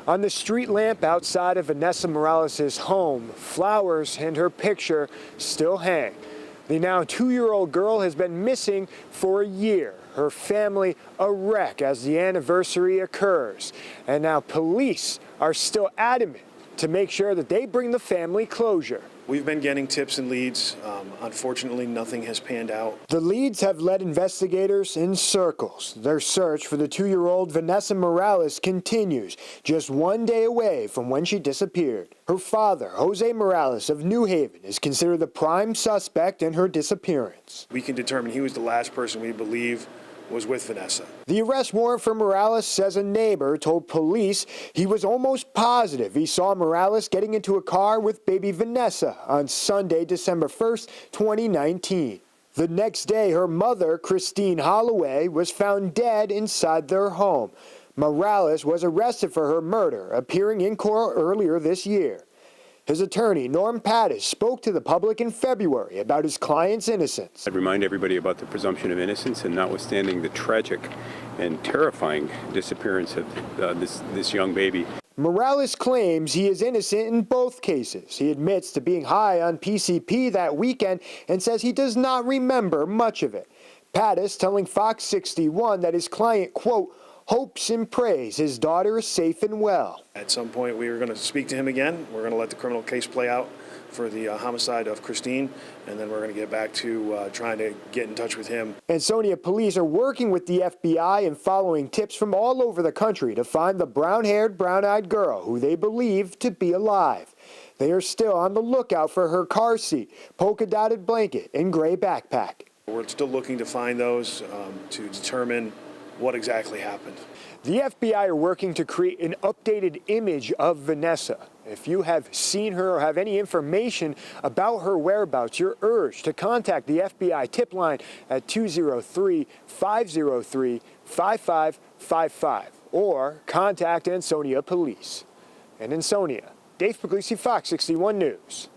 On the street lamp outside of Vanessa Morales' home, flowers and her picture still hang. The now 2-year-old girl has been missing for a year. Her family a wreck as the anniversary occurs. And now police are still adamant to make sure that they bring the family closure. We've been getting tips and leads. Unfortunately, nothing has panned out. The leads have led investigators in circles. Their search for the 2-year-old Vanessa Morales continues, just 1 day away from when she disappeared. Her father, Jose Morales of New Haven, is considered the prime suspect in her disappearance. We can determine he was the last person we believe was with Vanessa. The arrest warrant for Morales says a neighbor told police he was almost positive he saw Morales getting into a car with baby Vanessa on Sunday, December 1st, 2019. The next day, her mother, Christine Holloway, was found dead inside their home. Morales was arrested for her murder, appearing in court earlier this year. His attorney, Norm Pattis, spoke to the public in February about his client's innocence. I'd remind everybody about the presumption of innocence, and notwithstanding the tragic and terrifying disappearance of this young baby. Morales claims he is innocent in both cases. He admits to being high on PCP that weekend and says he does not remember much of it. Pattis telling Fox 61 that his client, quote, hopes and prays his daughter is safe and well. At some point, we are going to speak to him again. We're going to let the criminal case play out for the homicide of Christine, and then we're going to get back to trying to get in touch with him. Ansonia police are working with the FBI and following tips from all over the country to find the brown-haired, brown-eyed girl who they believe to be alive. They are still on the lookout for her car seat, polka-dotted blanket, and gray backpack. We're still looking to find those to determine what exactly happened. The FBI are working to create an updated image of Vanessa. If you have seen her or have any information about her whereabouts, you're urged to contact the FBI tip line at 203-503-5555 or contact Ansonia Police. In Ansonia, Dave Puglisi, Fox 61 News.